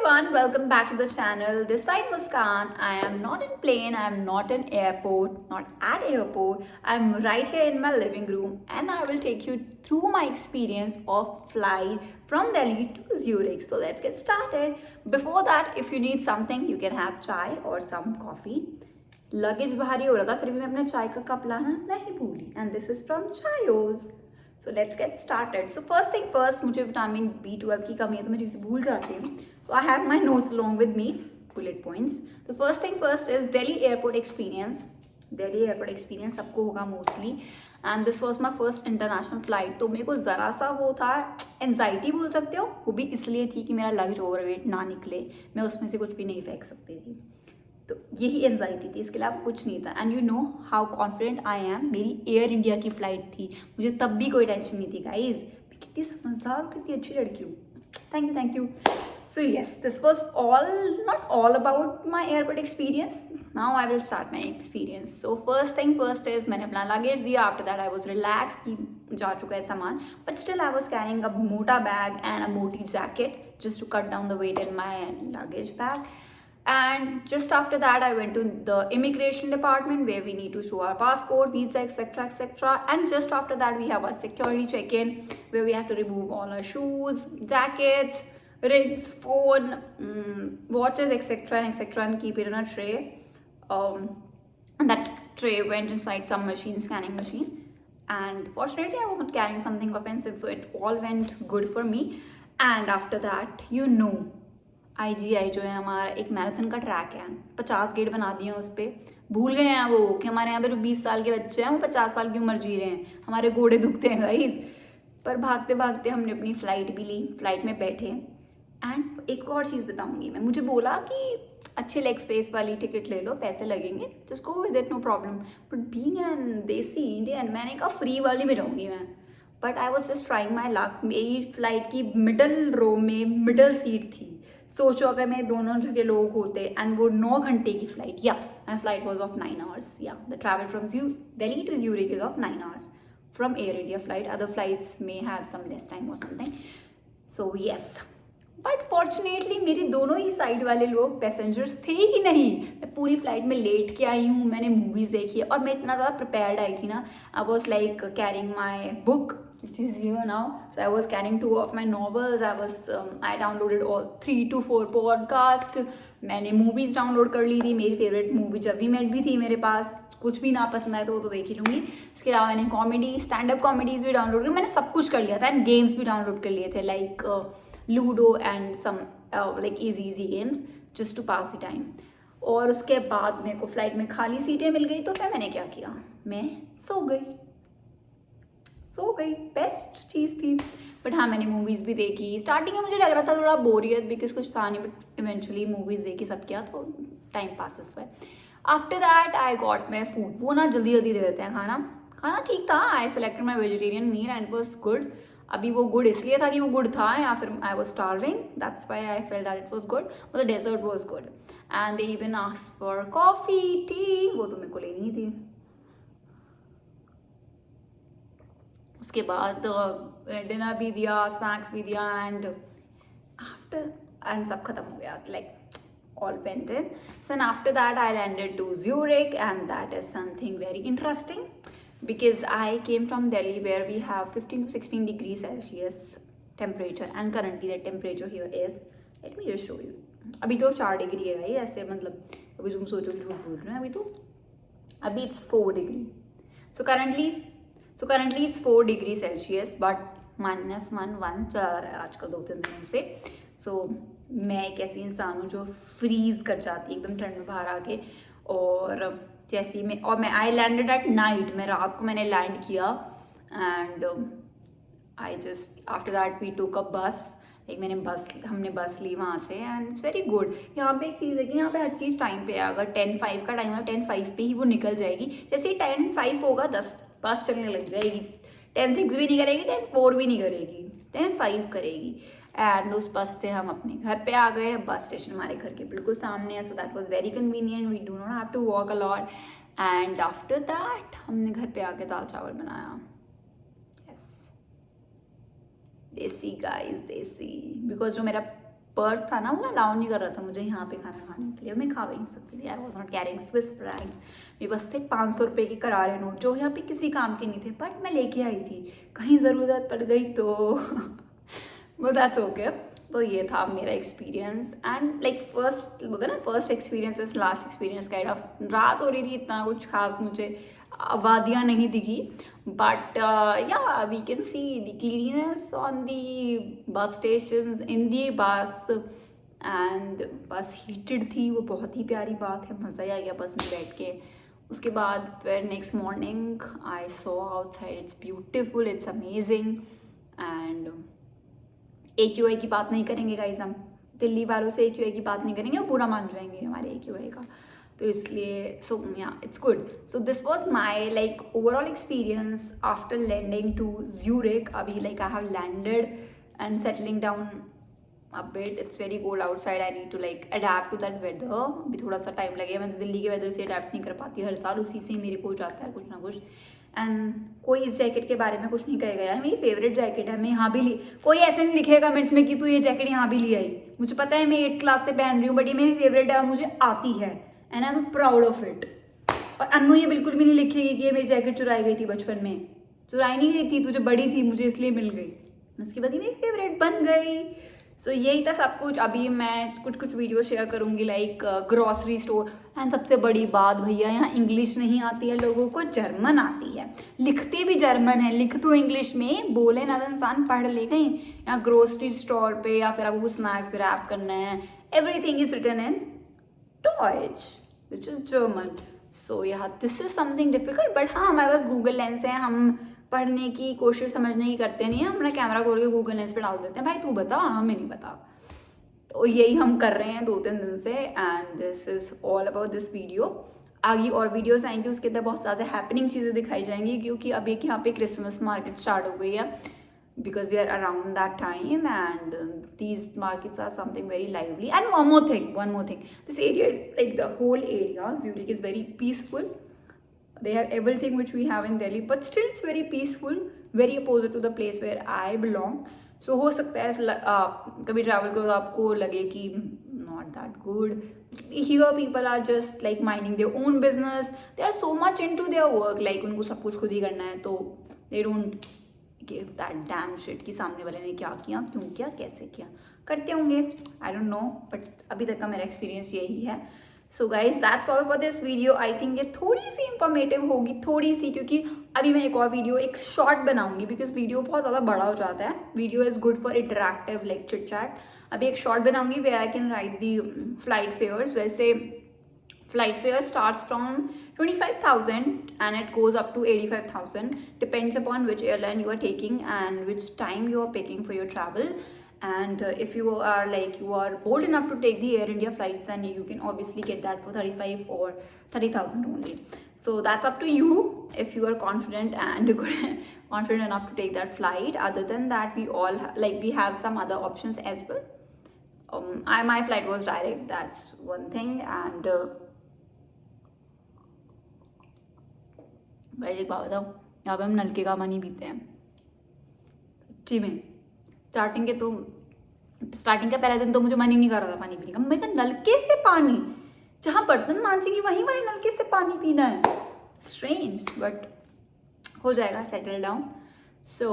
everyone, welcome back to the channel. This side Muskan. I am not in plane, I am not in airport, not at airport. I am right here in my living room and I will take you through my experience of flight from Delhi to Zurich. So let's get started. Before that, if you need something, you can have chai or some coffee. Luggage भारी हो रहा था फिर भी मैं अपना चाय का कप लाना नहीं भूली and this is from Chaayos. So let's get started. So first thing first, मुझे विटामिन B12 की कमी है तो मैं चीज़ें भूल जाती हूँ. तो I have my notes along with me, bullet points. तो first thing first is Delhi airport experience. Delhi airport experience सबको होगा mostly and this was my first international flight. तो मेरे को ज़रा सा वो था, एनजाइटी बोल सकते हो. वो भी इसलिए थी कि मेरा लगेज ओवरवेट ना निकले, मैं उसमें से कुछ भी नहीं फेंक सकती थी. तो यही एनजाइटी थी, इसके अलावा कुछ नहीं था. And you know how confident I am. मेरी एयर इंडिया की फ़्लाइट थी, मुझे तब भी कोई टेंशन नहीं थी. गाइज मैं कितनी समझदार और कितनी अच्छी लड़की हूँ. Thank you. So yes, this was all not all about my airport experience. Now I will start my experience. So first thing first is मैंने अपना लगेज दिया. After that I was relax कि जा चुका है सामान, but still I was carrying a मोटा बैग एंड अ मोटी jacket just to cut down the weight in my luggage bag. And just after that I went to the immigration department where we need to show our passport, visa, etc. And just after that we have a security check-in where we have to remove all our shoes, jackets, rings, phone, watches, etc. and keep it in a tray. And that tray went inside some machine, scanning machine, and fortunately I was not carrying something offensive, so it all went good for me. And after that, you know, IGI जो है हमारा एक marathon का track है, 50 gate बना दिए हैं उस पर. भूल गए हैं वो कि हमारे यहाँ पे जो 20 साल के बच्चे हैं वो 50 साल की उम्र जी रहे हैं. हमारे घोड़े दुखते हैं गाइस. पर भागते भागते हमने अपनी फ़्लाइट भी ली, फ्लाइट में बैठे. एंड एक और चीज़ बताऊँगी मैं. मुझे बोला कि अच्छे लेग स्पेस वाली टिकट ले लो, पैसे लगेंगे, just go with it, no problem. But being an desi Indian, मैंने कहा फ्री वाली में जाऊँगी मैं. But I was just trying my luck. मेरी फ्लाइट की मिडल रो में मिडल सीट थी. सोचो अगर मैं दोनों जगह लोग होते. एंड वो 9 घंटे की flight, yeah my flight was of 9 hours. Yeah the travel from Delhi to Zurich is of 9 hours from Air India flight. Other flights may have some less time और something. So yes, but fortunately मेरे दोनों ही side वाले लोग passengers थे ही नहीं. मैं पूरी flight में लेट के आई हूँ, मैंने मूवीज़ देखी है और मैं इतना ज़्यादा प्रिपेयर्ड आई थी ना. I was like carrying my book which is here now. So I was carrying 2 of my novels. I downloaded all 3 to 4 podcast. मैंने मूवीज़ डाउनलोड कर ली थी. मेरी फेवरेट मूवी जब भी मेट भी थी मेरे पास. कुछ भी ना पसंद आए तो वो तो देख ही लूँगी. उसके अलावा मैंने कॉमेडी, स्टैंड अप कॉमेडीज़ भी डाउनलोड की. मैंने सब कुछ कर लिया था. एंड गेम्स भी डाउनलोड कर लिए थे, like ludo and some like easy games just to pass the time. और उसके बाद मेरे को फ्लाइट में खाली सीटें मिल गई तो फिर मैंने क्या किया, मैं सो गई. बेस्ट चीज़ थी. बट हाँ, मैंने मूवीज़ भी देखी. स्टार्टिंग में मुझे लग रहा था थोड़ा बोरियत बिकॉज कुछ था नहीं, बट इवेंचुअली मूवीज़ देखी सब किया तो टाइम पास हुआ. After that I got my food. वो ना जल्दी दे देते हैं खाना ठीक था. I selected my vegetarian meal and was good. अभी वो गुड इसलिए था कि वो गुड था या फिर I was starving, that's why I fell that it was good. The dessert was good and they even asked for coffee, tea. वो तो मेरे को लेनी ही थी. उसके बाद डिनर भी दिया, स्नैक्स भी दिया एंड सब खत्म हो गया, like all went in. So after that I landed to Zurich and that is something very interesting because I came from Delhi where we have 15 to 16 degrees Celsius temperature and currently the temperature here is, let me just show you, अभी तो 4 degree है भाई. ऐसे मतलब अभी तुम सोचो कि झूठ बोल रहे हैं, अभी it's 4 degree. So currently it's 4 degree Celsius but -1 चला रहा है आजकल 2-3 दिनों से. सो मैं एक ऐसी इंसान हूँ जो फ्रीज कर जाती है एकदम ठंड में बाहर आके. और जैसे ही मैं आई लैंडेड एट नाइट. मैं रात को मैंने लैंड किया and I just after that we took a बस. हमने बस ली वहाँ से एंड इट्स वेरी गुड. यहाँ पे एक चीज़ है कि यहाँ पे हर चीज़ टाइम पे है. अगर 10:05 का टाइम है 10:05 पे ही वो निकल जाएगी. जैसे ही 10:05 होगा 10 बस चलने लग जाएगी. 10:06 भी नहीं करेगी, 10:04 भी नहीं करेगी, 10:05 करेगी. एंड उस बस से हम अपने घर पे आ गए. बस स्टेशन हमारे घर के बिल्कुल सामने है. So that was very convenient. We do not have to walk a lot. And after that हमने घर पे आके दाल चावल बनाया. यस, देसी गाइस, देसी. बिकॉज जो मेरा पर्स था ना, वो अलाउ नहीं कर रहा था मुझे यहाँ पे खाना खाने के लिए, मैं खा भी नहीं सकती थी। I was not carrying Swiss Franks, मेरे पास थे 500 रुपये के करारे नोट जो यहाँ पे किसी काम के नहीं थे, बट मैं लेके आई थी, कहीं ज़रूरत पड़ गई तो बट दैट्स ओके। तो ये था मेरा एक्सपीरियंस एंड लाइक फर्स्ट बोलते ना, first experience is last experience kind of. रात हो रही थी, इतना कुछ खास मुझे वादियाँ नहीं दिखी, but yeah we can see the cleanness on the bus station इन दी बस, एंड बस हीटेड थी, वो बहुत ही प्यारी बात है, मज़ा ही आ गया बस में बैठ के। उसके बाद फिर next morning I saw outside, it's beautiful, it's amazing. And AQI की बात नहीं करेंगे गाइस, हम दिल्ली वालों से AQI की बात नहीं करेंगे, वो बुरा मान जाएंगे हमारे AQI का, तो इसलिए so yeah it's good. So this was my like overall experience after landing to Zurich. अभी like I have landed and settling down a bit. It's very cold outside. I need to like adapt to that weather. अभी थोड़ा सा time लगेगा, मैं दिल्ली के weather से adapt नहीं कर पाती, हर साल उसी से मेरे को हो जाता है कुछ ना कुछ। एंड कोई इस जैकेट के बारे में कुछ नहीं कहेगा यार, मेरी फेवरेट जैकेट है, मैं यहाँ भी ली, कोई ऐसे नहीं लिखेगा कमेंट्स में कि तू ये जैकेट यहाँ भी ले आई। मुझे पता है मैं 8th क्लास से पहन रही हूँ, बट ये मेरी फेवरेट है, मुझे आती है and I am proud of it. और अन्नू ये बिल्कुल भी नहीं लिखेगी कि ये मेरी जैकेट चुराई गई थी बचपन में, चुराई नहीं गई थी, तुझे बड़ी थी, मुझे इसलिए मिल गई, उसके बाद ये मेरी फेवरेट बन गई। सो यही था सब कुछ। अभी मैं कुछ वीडियो शेयर करूँगी लाइक ग्रॉसरी स्टोर। एंड सबसे बड़ी बात भैया, यहाँ इंग्लिश नहीं आती है लोगों को, जर्मन आती है, लिखते भी जर्मन है, लिख तो इंग्लिश में, बोले ना तो इंसान पढ़ ले कहीं। यहाँ ग्रोसरी स्टोर पे या फिर आपको कुछ स्नैक्स ग्रैब करना है, everything is written in Deutsch which is German. So yeah this is something difficult, but हाँ हमारे पास गूगल लेंस है, हम पढ़ने की कोशिश समझने की करते नहीं है, हम अपना कैमरा खोल के गूगल लेंस पे डाल देते हैं, भाई तू बता, हमें नहीं पता। तो यही हम कर रहे हैं 2-3 दिन से, and this is all about this video. आगे और वीडियोस आएंगी, उसके अंदर बहुत ज़्यादा हैपनिंग चीज़ें दिखाई जाएंगी, क्योंकि अब एक यहाँ पे क्रिसमस मार्केट स्टार्ट हो गई है, because we are around that time, and these markets are something very lively. And one more thing, this area is like the whole area Zurich is very peaceful. They have everything which we have in Delhi, but still it's very peaceful, very opposite to the place where I belong. So हो सकता है कभी travel करो तो आपको लगे कि not that good. Here people are just like minding their own business. They are so much into their work, like उनको सब कुछ खुद ही करना है, तो they don't give that damn shit कि सामने वाले ने क्या किया, क्यों किया, कैसे किया, करते होंगे, I don't know, but अभी तक का मेरा एक्सपीरियंस यही है. So guys that's all for this video. I think ये थोड़ी सी इंफॉर्मेटिव होगी, थोड़ी सी, क्योंकि अभी मैं एक और वीडियो, एक शॉर्ट बनाऊंगी, बिकॉज वीडियो बहुत ज़्यादा बड़ा हो जाता है. Video is good for interactive like chit chat. अभी एक शॉर्ट बनाऊंगी way I can write the flight fares. वैसे flight fare starts from 25,000 and it goes up to 85,000. Depends upon which airline you are taking and which time you are picking for your travel. And if you are like, you are bold enough to take the Air India flights, then you can obviously get that for 35 or 30,000 only. So that's up to you if you are confident and confident enough to take that flight. Other than that, we all we have some other options as well. My flight was direct, that's one thing. And भाई एक बात बताओ, यहाँ पे हम नलके का पानी पीते हैं सच्ची में. स्टार्टिंग का पहला दिन तो मुझे मन ही नहीं कर रहा था पानी पीने का. मैं कहा नलके से पानी, जहाँ बर्तन मांजेंगे वहीं वाले नलके से पानी पीना है. स्ट्रेंज, बट हो जाएगा, settle down. So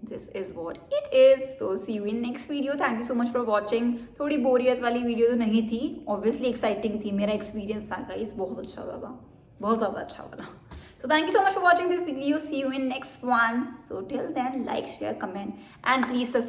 this is what it is. So see you in next video. Thank you so much for watching. थोड़ी बोरियत वाली वीडियो तो नहीं थी, ऑब्वियसली एक्साइटिंग थी. मेरा एक्सपीरियंस था गाइस, बहुत अच्छा लगा, बहुत ज़्यादा अच्छा लगा. So thank you so much for watching this video. See you in next one. So till then, like, share, comment, and please subscribe.